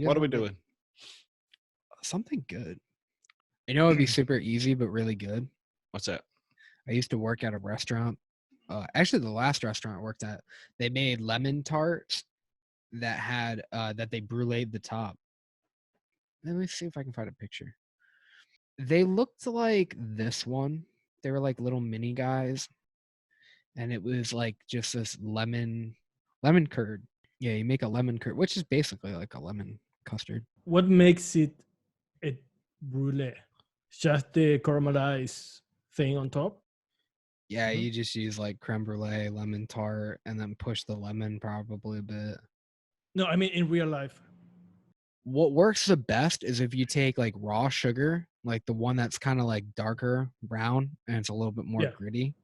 What are we doing? Something good. You know, it'd be super easy, but really good. What's that? I used to work at a restaurant. Actually, the last restaurant I worked at, they made lemon tarts that had that they bruleed the top. Let me see if I can find a picture. They looked like this one. They were like little mini guys, and it was like just this lemon curd. Yeah, you make a lemon curd, which is basically like a lemon custard. What makes it a brulee? Just the caramelized thing on top? Yeah, you just use like creme brulee, lemon tart, and then push the lemon probably a bit. No, I mean in real life. What works the best is if you take like raw sugar, like the one that's kind of like darker brown and it's a little bit more gritty,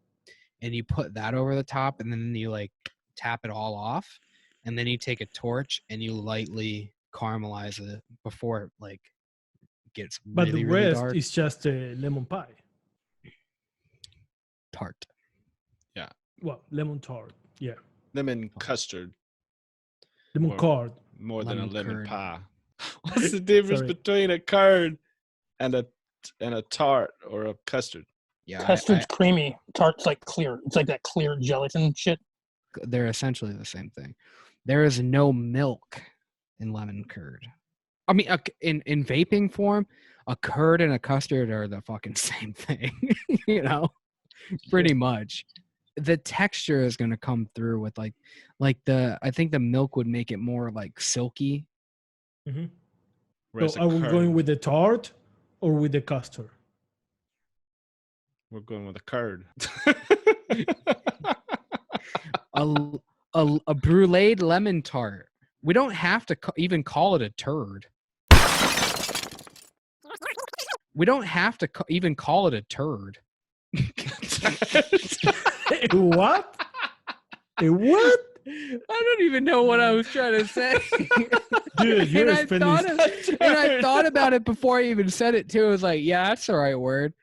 and you put that over the top, and then you like tap it all off, and then you take a torch and you lightly caramelize it before it like gets But really, the really rest dark. is just a lemon pie. Tart. Yeah. Well, lemon tart. Yeah. Lemon custard. Lemon curd. More than a lemon curd. pie. What's the difference between a curd and a tart or a custard? Yeah, custard's creamy. Tart's like clear. It's like that clear gelatin shit. They're essentially the same thing. There is no milk in lemon curd. I mean, in vaping form, a curd and a custard are the fucking same thing. You know, pretty much. The texture is gonna come through with like I think the milk would make it more like silky. Mm-hmm. So are we going with the tart or with the custard? We're going with a curd. a bruleed lemon tart. We don't have to even call it a turd. We don't have to even call it a turd. What? What? I don't even know what I was trying to say. Dude, you're spending... And I thought about it before I even said it too. I was like, yeah, that's the right word.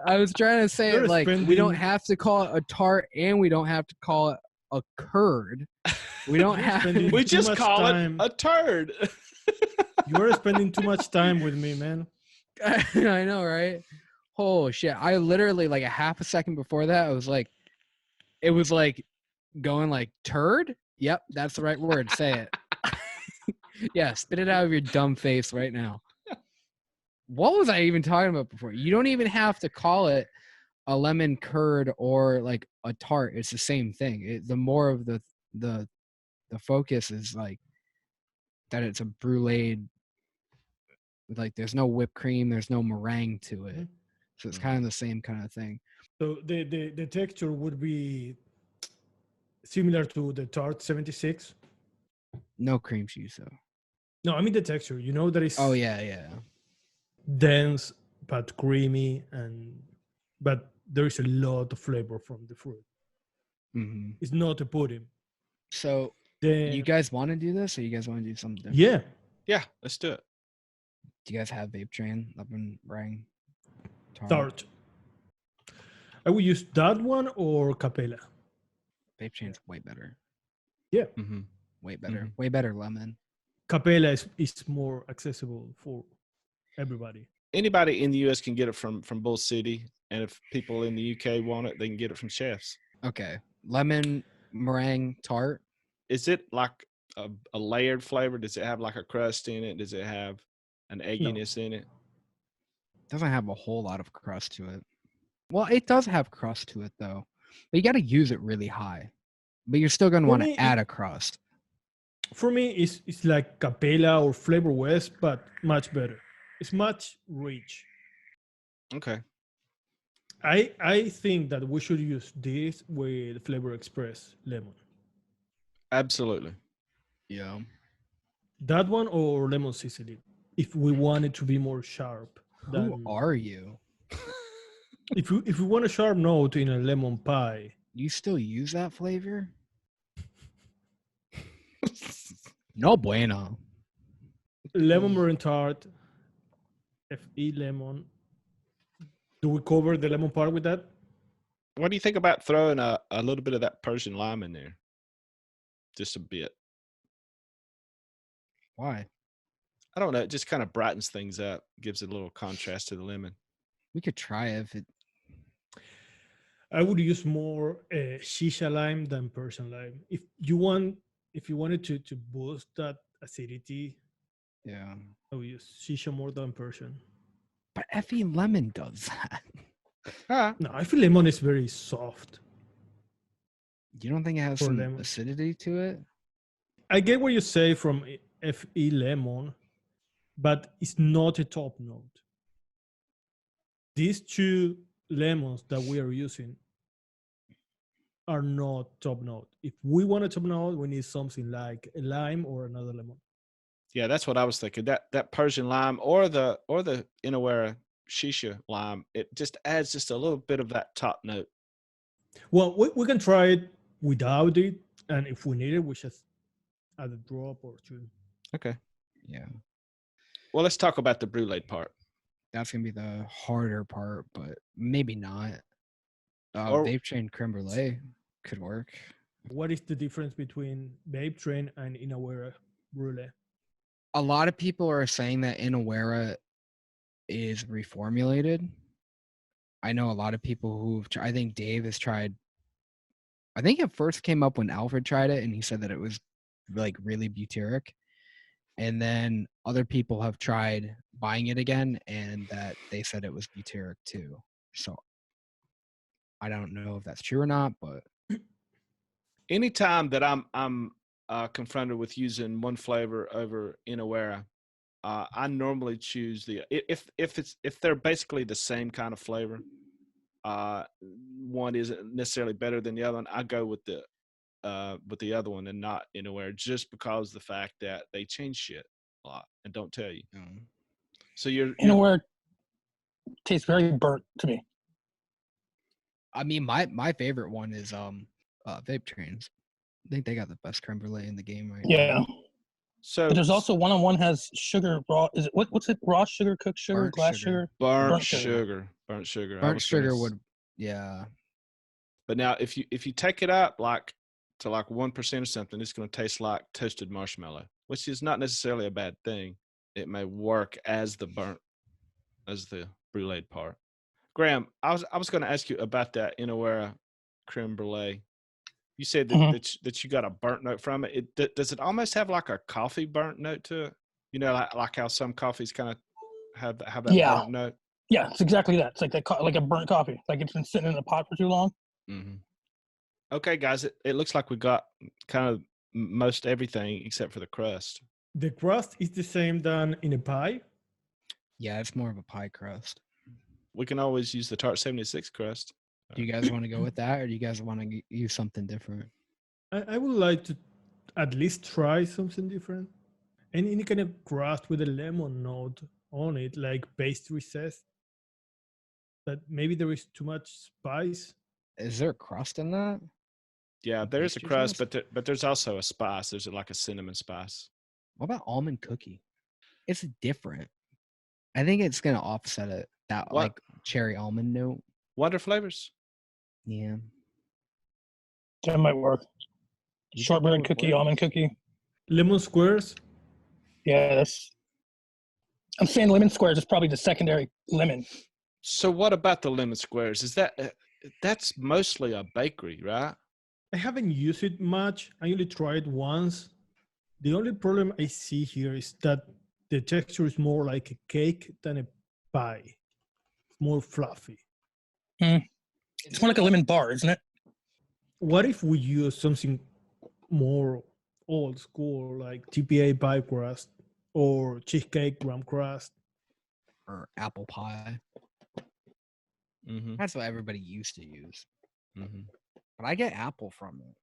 I was trying to say it like we don't have to call it a tart and we don't have to call it a curd. We don't have to. We just call it a turd. You're spending too much time with me, man. I know, right? Oh shit. I literally like a half a second before that, I was like, it was like going like turd. Yep, that's the right word. Say it. Yeah, spit it out of your dumb face right now. What was I even talking about before? You don't even have to call it a lemon curd or like a tart. It's the same thing. The more of the focus is like that it's a bruleed. Like there's no whipped cream, there's no meringue to it, so it's kind of the same kind of thing. So the texture would be similar to the Tart 76. No cream cheese though. No, I mean the texture. You know that is. Oh yeah. Dense but creamy, but there is a lot of flavor from the fruit. Mm-hmm. It's not a pudding. So you guys want to do this, or you guys want to do something different? Yeah, let's do it. Do you guys have Vape Train up and meringue? Tart. I would use that one or Capella. Vape Train's way better. Yeah. Mm-hmm. Way better. Mm-hmm. Way better lemon. Capella is more accessible for everybody. Anybody in the US can get it from Bull City, and if people in the UK want it, they can get it from Chefs. Okay. Lemon meringue tart. Is it like a layered flavor? Does it have like a crust in it? Does it have an egginess in it? Doesn't have a whole lot of crust to it. Well, it does have crust to it though, but you got to use it really high. But you're still going to want to add a crust. For me, it's like Capella or Flavor West, but much better. It's much rich. Okay. I think that we should use this with Flavor Express lemon. Absolutely. Yeah. That one or lemon Sicily, if we want it to be more sharp. Who are you? If we want a sharp note in a lemon pie. You still use that flavor? No bueno. Lemon meringue tart. FE lemon. Do we cover the lemon part with that? What do you think about throwing a little bit of that Persian lime in there? Just a bit. Why? I don't know. It just kind of brightens things up, gives it a little contrast to the lemon. We could try it if it. I would use more shisha lime than Persian lime. If you wanted to boost that acidity, Yeah. I would use shisha more than Persian. But Effie lemon does that. No, I feel lemon is very soft. You don't think it has For some lemon. acidity to it? I get what you say from FE lemon, but it's not a top note. These two lemons that we are using are not top note. If we want a top note, we need something like a lime or another lemon. Yeah, that's what I was thinking. That Persian lime or the Inawera shisha lime, it just adds just a little bit of that top note. Well, we can try it without it, and if we need it, we just add a drop or two. Okay. Yeah. Well, let's talk about the brulee part. That's gonna be the harder part, but maybe not. Or- Vape train creme brulee could work. What is the difference between Vape Train and Inawera Brulee? A lot of people are saying that Inawera is reformulated. I know a lot of people who've I think Dave has tried. I think it first came up when Alfred tried it, and he said that it was like really butyric. And then other people have tried buying it again, and that they said it was butyric too. So I don't know if that's true or not, but Anytime that I'm confronted with using one flavor over Inawera, I normally choose the if they're basically the same kind of flavor. One isn't necessarily better than the other one. I go with the other one and not Inawera, just because of the fact that they change shit a lot and don't tell you. So you're Inawera tastes very burnt to me. I mean, my favorite one is Vape Trains. I think they got the best creme brulee in the game right now. Yeah. So But there's also one has sugar raw. Is it what's it? Raw sugar, cooked sugar, Burnt glass sugar. sugar. burnt burnt sugar. sugar. Burnt sugar. I Burnt was gonna sugar s- would, yeah. But now, if you take it up like to like 1% or something, it's going to taste like toasted marshmallow, which is not necessarily a bad thing. It may work as the brulee part. Graham, I was going to ask you about that Inawera creme brulee. You said that, Mhm. that you got a burnt note from it. Does it almost have like a coffee burnt note to it? You know, like how some coffees kind of have that Yeah. burnt note. Yeah, it's exactly that. It's like like a burnt coffee. Like it's been sitting in the pot for too long. Mm-hmm. Okay, guys, it looks like we got kind of most everything except for the crust. The crust is the same than in a pie. Yeah, it's more of a pie crust. We can always use the Tart 76 crust. Do you guys want to go with that, or do you guys want to use something different? I would like to at least try something different. Any kind of crust with a lemon note on it, like pastry says. That maybe there is too much spice. Is there a crust in that? Yeah, Like there's a pastry crust, sauce? but there's also a spice. There's like a cinnamon spice. What about almond cookie? It's different. I think it's gonna offset it. That What? like cherry almond note. Wonder flavors. Yeah. That might work. You think that Shortbread would cookie, work? almond cookie. Lemon squares. Yeah, that's. I'm saying lemon squares is probably the secondary lemon. So what about the lemon squares? Is that that's mostly a bakery, right? I haven't used it much. I only tried once. The only problem I see here is that the texture is more like a cake than a pie. It's more fluffy. It's more like a lemon bar, isn't it? What if we use something more old school, like TPA pie crust or cheesecake graham crust? Or apple pie. Mm-hmm. That's what everybody used to use. Mm-hmm. But I get apple from it.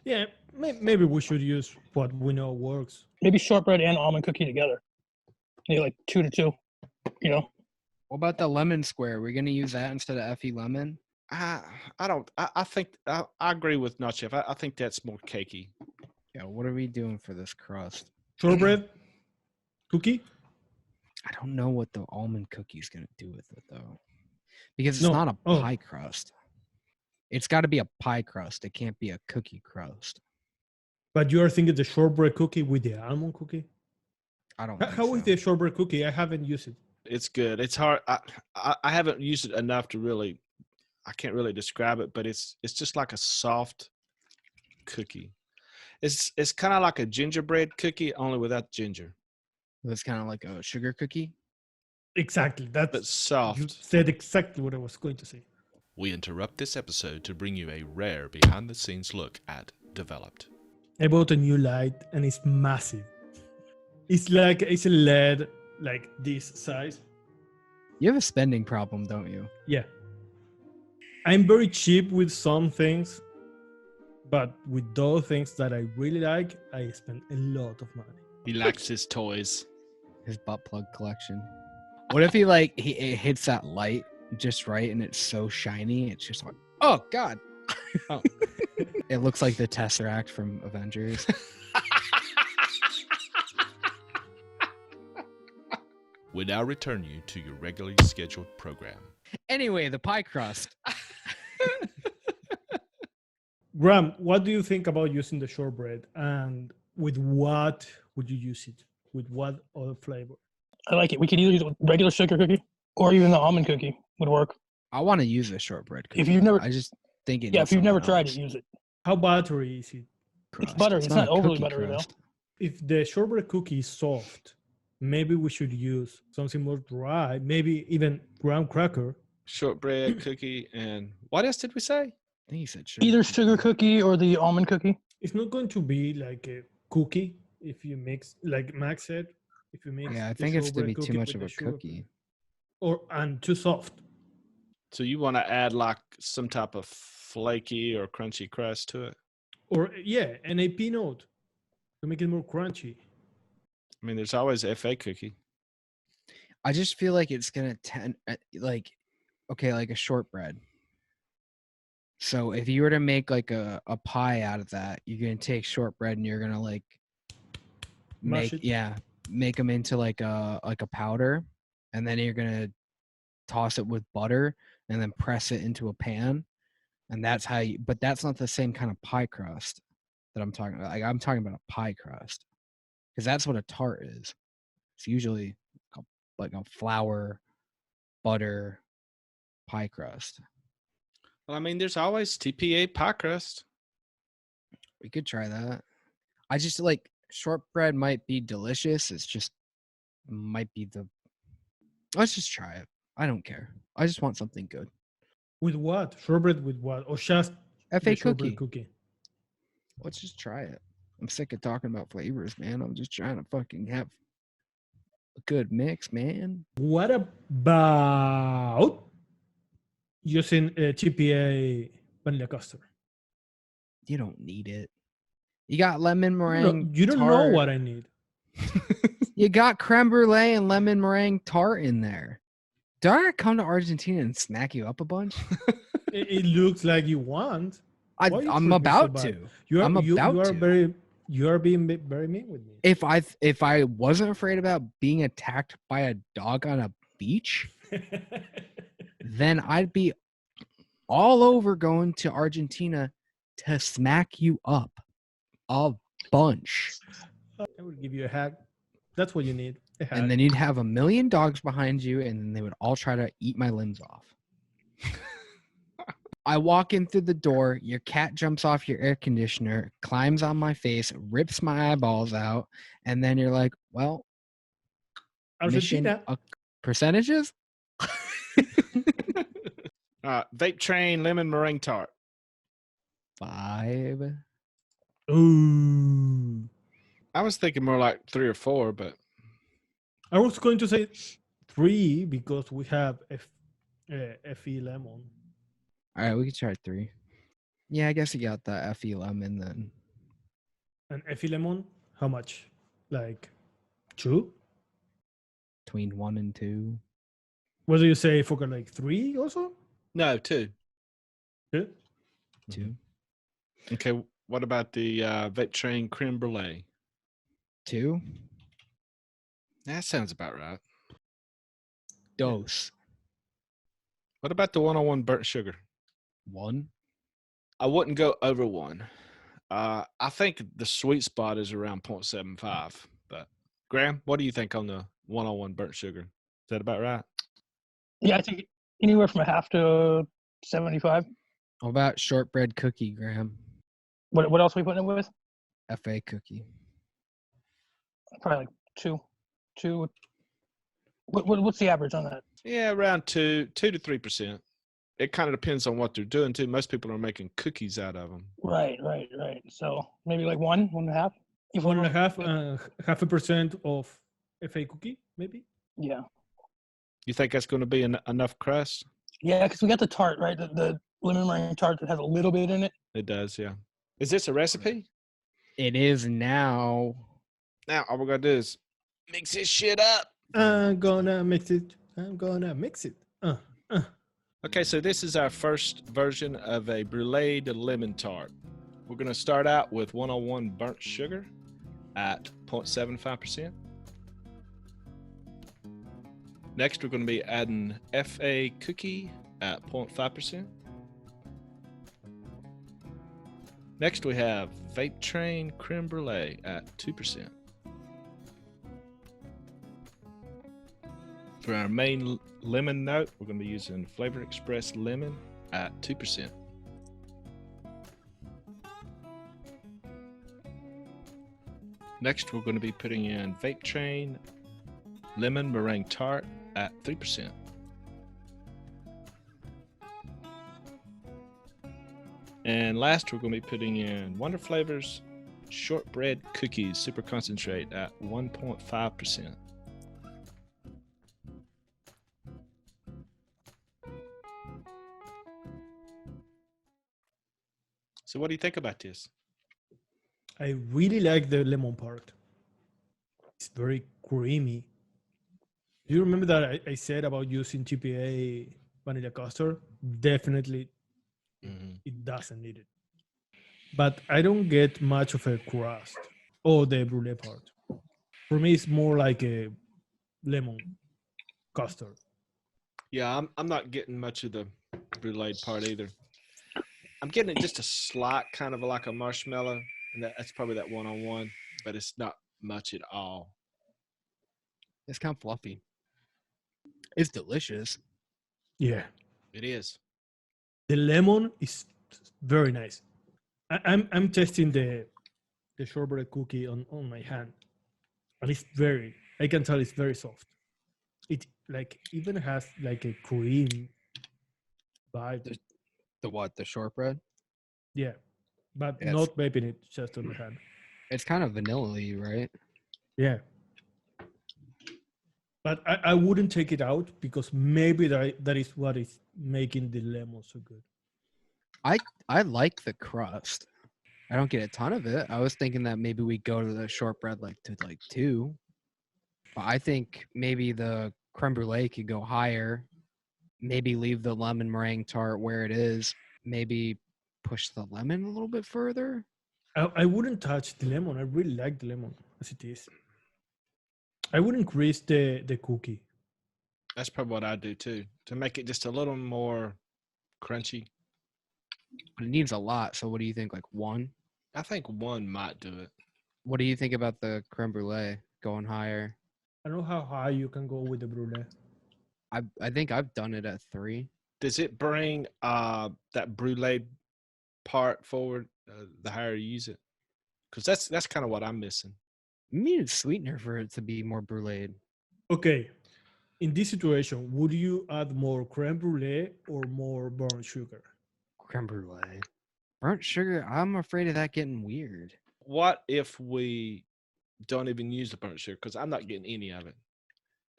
Yeah, maybe we should use what we know works. Maybe shortbread and almond cookie together. Maybe like 2 to 2. You know. What about the lemon square? We're gonna use that instead of Effie lemon? I don't. I think I agree with Not Chef. I think that's more cakey. Yeah. What are we doing for this crust? Shortbread cookie? I don't know what the almond cookie's gonna do with it though, because it's No. not a Oh. pie crust. It's got to be a pie crust. It can't be a cookie crust. But you are thinking the shortbread cookie with the almond cookie? I don't think How is so. the shortbread cookie? I haven't used it. It's good. It's hard. I haven't used it enough to really. I can't really describe it, but it's just like a soft cookie. It's kind of like a gingerbread cookie, only without ginger, It's kind of like a sugar cookie. Exactly. but You soft. said exactly what I was going to say. We interrupt this episode to bring you a rare behind-the-scenes look at Developed. I bought a new light and it's massive. It's a LED like this size. You have a spending problem, don't you? Yeah. I'm very cheap with some things, but with those things that I really like, I spend a lot of money. He likes his toys. His butt plug collection. What if it hits that light just right and it's so shiny? It's just like, oh God. Oh. It looks like the Tesseract from Avengers. We now return you to your regularly scheduled program. Anyway, the pie crust. Graham, what do you think about using the shortbread, and with what would you use it? With what other flavor? I like it. We could either use it with regular sugar cookie or even the almond cookie would work. I want to use a shortbread cookie. If you've never, I just think it. yeah, needs if you've never something tried else. it, use it. How buttery is it? It's buttery. It's not a overly cookie buttery though. crust. If the shortbread cookie is soft, maybe we should use something more dry, maybe even graham cracker. Shortbread cookie, and what else did we say? I think he said sugar. Either cookie. sugar cookie or the almond cookie. It's not going to be like a cookie if you mix, like Max said, if you mix. Yeah, I the think it's to shortbread be too cookie much with of the a sugar cookie. and too soft. So you want to add like some type of flaky or crunchy crust to it? Or yeah, and a peanut to make it more crunchy. I mean, there's always a FA cookie. I just feel like it's gonna like a shortbread. So if you were to make like a pie out of that, you're gonna take shortbread and you're gonna like Mash it. make them into like a powder, and then you're gonna toss it with butter and then press it into a pan, and that's how you. But that's not the same kind of pie crust that I'm talking about. Like I'm talking about a pie crust, because that's what a tart is. It's usually like a flour, butter, pie crust. Well, I mean, there's always TPA pie crust. We could try that. I just like shortbread might be delicious. It's just might be the. Let's just try it. I don't care. I just want something good. With what? Shortbread with what? Or just FA the shortbread cookie. cookie? Let's just try it. I'm sick of talking about flavors, man. I'm just trying to fucking have a good mix, man. What about using a TPA vanilla custard? You don't need it. You got lemon No, meringue. you don't know tart. what I need. You got creme brulee and lemon meringue tart in there. Do I come to Argentina and snack you up a bunch? It looks like you want. Why you I'm treat me so about bad? to. You are, I'm you about are to. you are being very mean with me. If I wasn't afraid about being attacked by a dog on a beach, then I'd be all over going to Argentina to smack you up a bunch. I would give you a hack. That's what you need. A hack. And then you'd have 1 million dogs behind you, and then they would all try to eat my limbs off. I walk in through the door, your cat jumps off your air conditioner, climbs on my face, rips my eyeballs out, and then you're like, well, mission Argentina. percentages? Vape train lemon meringue tart. 5. Ooh. I was thinking more like 3 or 4, but I was going to say 3 because we have FE lemon. All right, we could try 3. Yeah, I guess you got the FE lemon then. And FE lemon, how much? Like 2? Between 1 and 2. What do you say for like 3 also? no, 2. Good. 2. Okay, what about the vape train creme brulee? 2. That sounds about right. Dose. What about the 101 burnt sugar? 1. I wouldn't go over 1. I think the sweet spot is around 0.75, but Graham, what do you think on the 101 burnt sugar? Is that about right? Yeah, I think anywhere from a half to 75. How about shortbread cookie, Graham? What else are we putting it with? FA cookie. Probably like two. What's the average on that? Yeah, around 2 to 3%. It kind of depends on what they're doing too. Most people are making cookies out of them. Right. So maybe like 1.5. If One and a we're- half, 0.5% of FA cookie, maybe. Yeah. You think that's going to be enough crust? Yeah, because we got the tart, right? The lemon meringue tart that has a little bit in it. It does, yeah. Is this a recipe? It is now. Now all we're gonna do is mix this shit up. I'm gonna mix it. Okay, so this is our first version of a Bruleed lemon tart. We're gonna start out with 101 burnt sugar at 0.75%. Next, we're gonna be adding FA cookie at 0.5%. Next, we have Vape Train Creme Brulee at 2%. For our main lemon note, we're going to be using Flavor Express Lemon at 2%. Next, we're going to be putting in Vape Train Lemon Meringue Tart at 3%. And last, we're going to be putting in Wonder Flavors Shortbread Cookies Super Concentrate at 1.5%. So what do you think about this? I really like the lemon part. It's very creamy. Do you remember that I said about using TPA vanilla custard? Definitely, it doesn't need it. But I don't get much of a crust or the brulee part. For me, it's more like a lemon custard. Yeah, I'm not getting much of the brulee part either. I'm getting it just a slight kind of like a marshmallow, and that's probably that 101, but it's not much at all. It's kind of fluffy. It's delicious. Yeah. It is. The lemon is very nice. I'm testing the shortbread cookie on my hand, and it's very. I can tell it's very soft. It like even has like a cream vibe. The what? The shortbread? Yeah, but Yes. not vaping it just on the hand. It's kind of vanilla-y, right? Yeah. But I wouldn't take it out because maybe that is what is making the lemon so good. I like the crust. I don't get a ton of it. I was thinking that maybe we go to the shortbread to 2. But I think maybe the creme brulee could go higher. Maybe leave the lemon meringue tart where it is. Maybe push the lemon a little bit further. I wouldn't touch the lemon. I really like the lemon as it is. I would increase the cookie. That's probably what I do too, to make it just a little more crunchy. But it needs a lot. So what do you think? Like 1? I think 1 might do it. What do you think about the creme brulee going higher? I don't know how high you can go with the brulee. I think I've done it at 3. Does it bring that brulee part forward the higher you use it? Because that's kind of what I'm missing. You need a sweetener for it to be more brulee. Okay. In this situation, would you add more creme brulee or more burnt sugar? Creme brulee. Burnt sugar, I'm afraid of that getting weird. What if we don't even use the burnt sugar? Because I'm not getting any of it.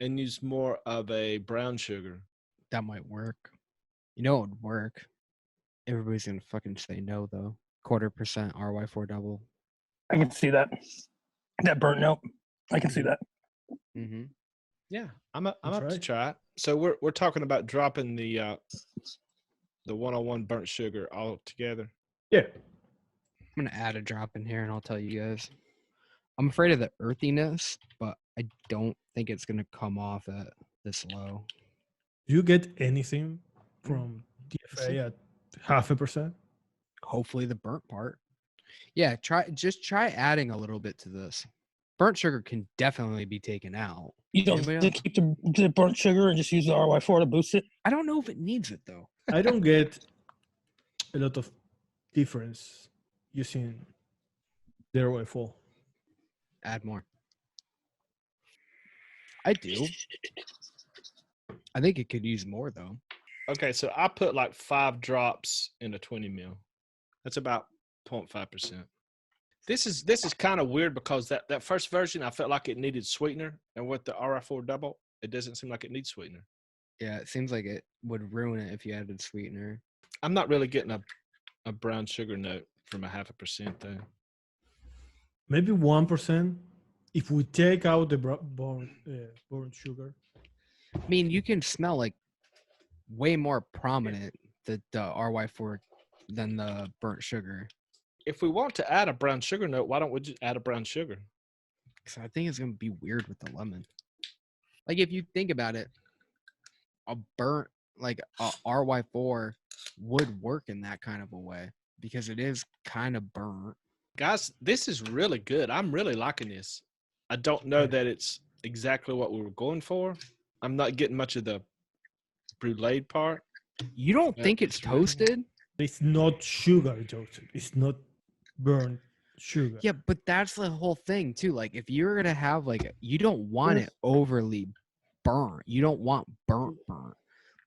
And use more of a brown sugar. That might work. You know it would work. Everybody's going to fucking say no, though. 0.25% RY4 double. I can see that. That burnt note. I can see that. Mm-hmm. Yeah, I'm up to right. try it. So we're talking about dropping the 101 burnt sugar all together. Yeah. I'm going to add a drop in here and I'll tell you guys. I'm afraid of the earthiness, but I don't think it's going to come off at this low. Do you get anything from DFA at 0.5%? Hopefully the burnt part. Yeah, try adding a little bit to this. burnt sugar can definitely be taken out. You don't Anybody else? keep the burnt sugar and just use the RY4 to boost it. I don't know if it needs it though. I don't get a lot of difference using the RY4. Add more. I do. I think it could use more though. Okay, so I put like 5 drops in a 20 mil. That's about 0.5%. This is kind of weird because that first version I felt like it needed sweetener, and with the RI4 double, it doesn't seem like it needs sweetener. Yeah, it seems like it would ruin it if you added sweetener. I'm not really getting a brown sugar note from 0.5% though. Maybe 1%. If we take out the burnt sugar. I mean, you can smell like way more prominent the RY4 than the burnt sugar. If we want to add a brown sugar note, why don't we just add a brown sugar? Because I think it's going to be weird with the lemon. Like, if you think about it, a burnt, like a RY4 would work in that kind of a way because it is kind of burnt. Guys, this is really good. I'm really liking this. I don't know that it's exactly what we were going for. I'm not getting much of the brulee part. You don't think it's toasted? It's not sugar, Joseph. It's not burnt sugar. Yeah, but that's the whole thing too. Like, if you're gonna have like, you don't want it overly burnt. You don't want burnt.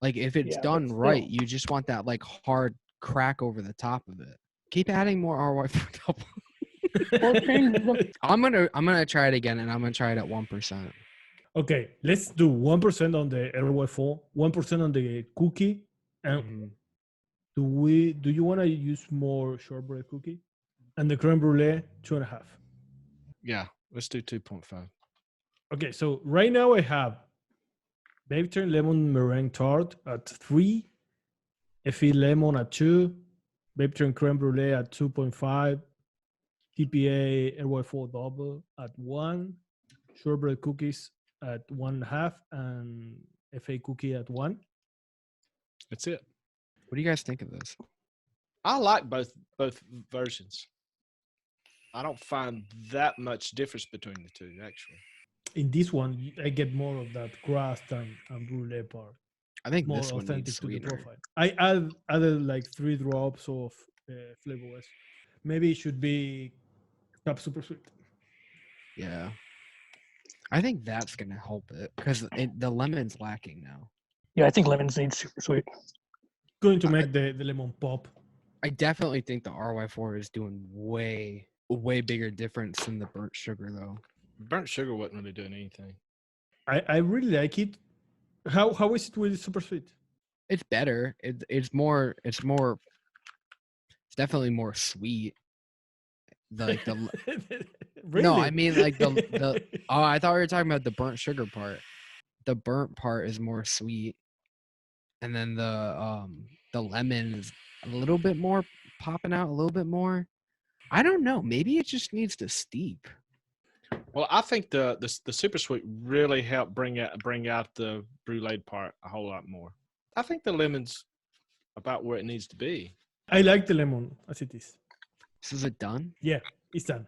Like, if it's done right, you just want that like hard crack over the top of it. Keep adding more RY4 double. I'm gonna try it again, and I'm gonna try it at 1%. Okay, let's do 1% on the RY4, 1% on the cookie, and do you want to use more shortbread cookie? And the creme brulee, 2.5. Yeah, let's do 2.5. Okay, so right now I have Baby Turn Lemon Meringue Tart at 3, Effie Lemon at 2, Baby Turn Creme Brulee at 2.5, TPA RY4 Double at 1, Shortbread Cookies at 1.5, and FA Cookie at 1. That's it. What do you guys think of this? I like both versions. I don't find that much difference between the two, actually. In this one, I get more of that crust and brulee part. I think More this one needs authentic to the sweetener. profile. I added like 3 drops of flavorless. Maybe it should be cup super sweet. Yeah. I think that's gonna help it because the lemon's lacking now. Yeah, I think lemons need super sweet. Going to make the lemon pop. I definitely think the RY4 is doing way bigger difference than the burnt sugar though. Burnt sugar wasn't really doing anything. I really like it. How is it with super sweet? It's better. It's definitely more sweet. Like the Really? No, I mean like the oh, I thought we were talking about the burnt sugar part. The burnt part is more sweet, and then the lemon is a little bit more popping out, a little bit more. I don't know. Maybe it just needs to steep. Well, I think the super sweet really helped bring out the brulee part a whole lot more. I think the lemon's about where it needs to be. I like the lemon as it is. So is it done? Yeah, it's done.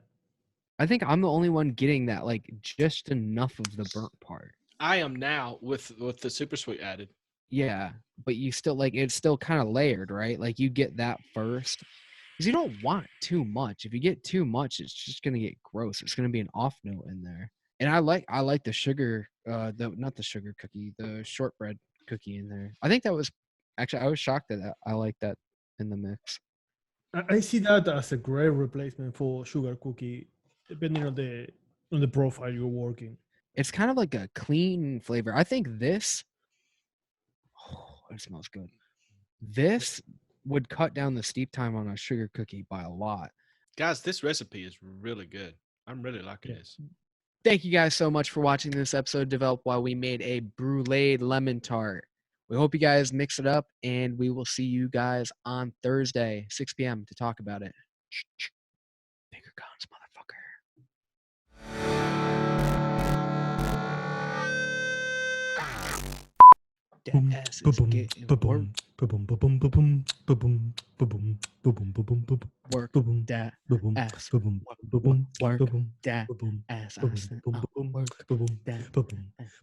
I think I'm the only one getting that, like just enough of the burnt part. I am now with the super sweet added. Yeah, but you still like it's still kind of layered, right? Like you get that first. Because you don't want too much. If you get too much, it's just gonna get gross. It's gonna be an off note in there. And I like the sugar, not the sugar cookie, the shortbread cookie in there. I think that was actually I was shocked that I like that in the mix. I see that as a great replacement for sugar cookie, depending on the profile you're working. It's kind of like a clean flavor. I think this. Oh, it smells good. This would cut down the steep time on a sugar cookie by a lot. Guys, this recipe is really good. I'm really liking this. Thank you guys so much for watching this episode developed while we made a Bruleed lemon tart. We hope you guys mix it up, and we will see you guys on Thursday, 6 p.m. to talk about it. Bigger guns, motherfucker. That ass is getting work. Work that ass. Work that ass. I said, work that ass.